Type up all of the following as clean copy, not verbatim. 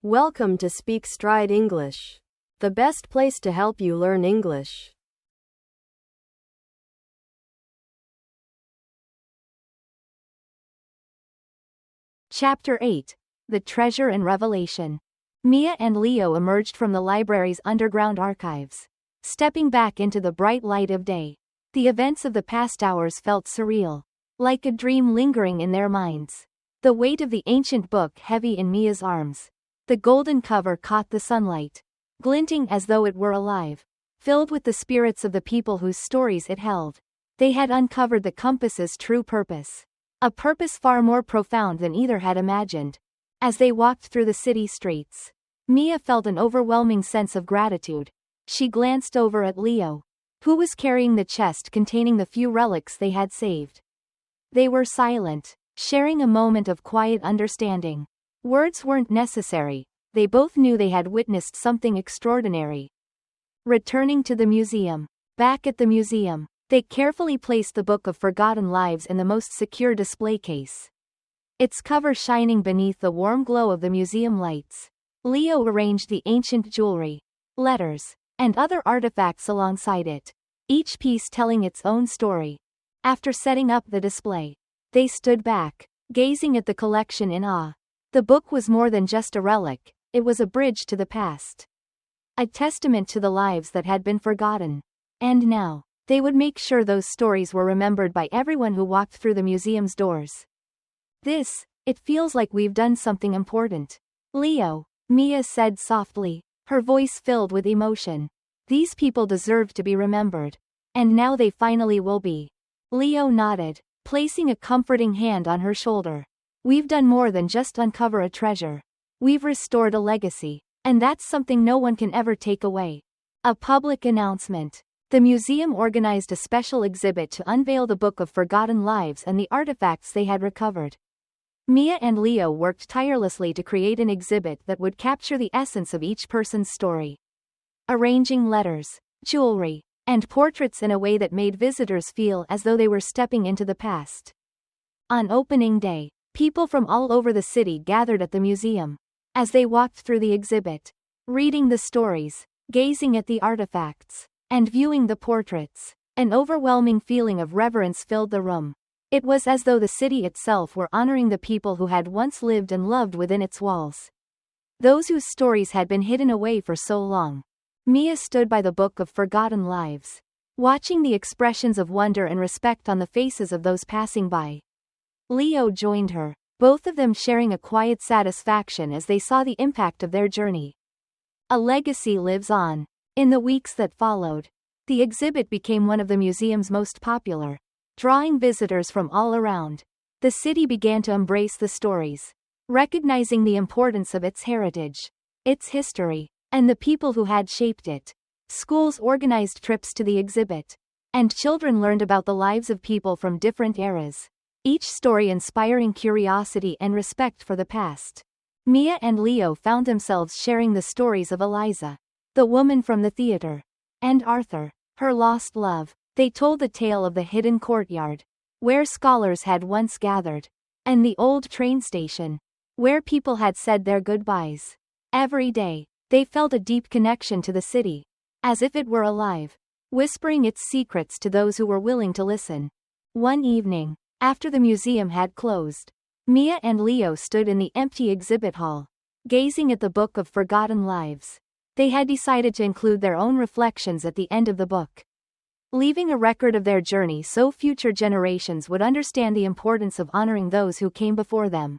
Welcome to Speak Stride English, the best place to help you learn English. Chapter 8. The Treasure and Revelation. Mia and Leo emerged from the library's underground archives. Stepping back into the bright light of day, the events of the past hours felt surreal, like a dream lingering in their minds. The weight of the ancient book heavy in Mia's arms. The golden cover caught the sunlight, glinting as though it were alive, filled with the spirits of the people whose stories it held. They had uncovered the compass's true purpose. A purpose far more profound than either had imagined. As they walked through the city streets, Mia felt an overwhelming sense of gratitude. She glanced over at Leo, who was carrying the chest containing the few relics they had saved. They were silent, sharing a moment of quiet understanding. Words weren't necessary, they both knew they had witnessed something extraordinary. Returning to the museum. Back at the museum, they carefully placed the Book of Forgotten Lives in the most secure display case, its cover shining beneath the warm glow of the museum lights. Leo arranged the ancient jewelry, letters, and other artifacts alongside it, each piece telling its own story. After setting up the display, they stood back, gazing at the collection in awe. The book was more than just a relic, it was a bridge to the past. A testament to the lives that had been forgotten. And now, they would make sure those stories were remembered by everyone who walked through the museum's doors. It feels like we've done something important. Leo, Mia said softly, her voice filled with emotion. These people deserve to be remembered. And now they finally will be. Leo nodded, placing a comforting hand on her shoulder. We've done more than just uncover a treasure. We've restored a legacy. And that's something no one can ever take away. A public announcement. The museum organized a special exhibit to unveil the Book of Forgotten Lives and the artifacts they had recovered. Mia and Leo worked tirelessly to create an exhibit that would capture the essence of each person's story. Arranging letters, jewelry, and portraits in a way that made visitors feel as though they were stepping into the past. On opening day, people from all over the city gathered at the museum. As they walked through the exhibit, reading the stories, gazing at the artifacts, and viewing the portraits, an overwhelming feeling of reverence filled the room. It was as though the city itself were honoring the people who had once lived and loved within its walls. Those whose stories had been hidden away for so long. Mia stood by the Book of Forgotten Lives, watching the expressions of wonder and respect on the faces of those passing by. Leo joined her, both of them sharing a quiet satisfaction as they saw the impact of their journey. A legacy lives on. In the weeks that followed, the exhibit became one of the museum's most popular, drawing visitors from all around. The city began to embrace the stories, recognizing the importance of its heritage, its history, and the people who had shaped it. Schools organized trips to the exhibit, and children learned about the lives of people from different eras, each story inspiring curiosity and respect for the past. Mia and Leo found themselves sharing the stories of Eliza, the woman from the theater, and Arthur, her lost love. They told the tale of the hidden courtyard, where scholars had once gathered, and the old train station, where people had said their goodbyes. Every day, they felt a deep connection to the city, as if it were alive, whispering its secrets to those who were willing to listen. One evening, after the museum had closed, Mia and Leo stood in the empty exhibit hall, gazing at the Book of Forgotten Lives. They had decided to include their own reflections at the end of the book, leaving a record of their journey so future generations would understand the importance of honoring those who came before them.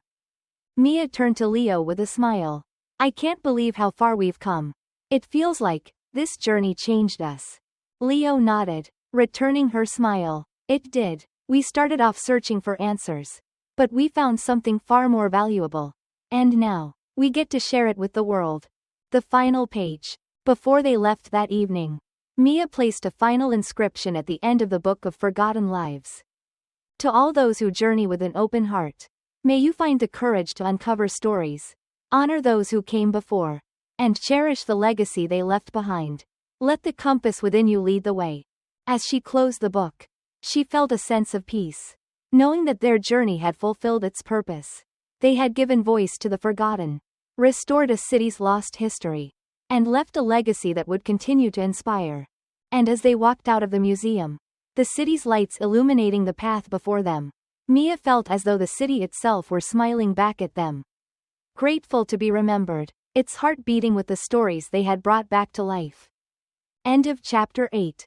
Mia turned to Leo with a smile. I can't believe how far we've come. It feels like this journey changed us. Leo nodded, returning her smile. It did. We started off searching for answers, but we found something far more valuable. And now, we get to share it with the world. The final page. Before they left that evening, Mia placed a final inscription at the end of the Book of Forgotten Lives. To all those who journey with an open heart, may you find the courage to uncover stories, honor those who came before, and cherish the legacy they left behind. Let the compass within you lead the way. As she closed the book, she felt a sense of peace, knowing that their journey had fulfilled its purpose. They had given voice to the forgotten, restored a city's lost history, and left a legacy that would continue to inspire. And as they walked out of the museum, the city's lights illuminating the path before them, Mia felt as though the city itself were smiling back at them. Grateful to be remembered, its heart beating with the stories they had brought back to life. End of Chapter 8.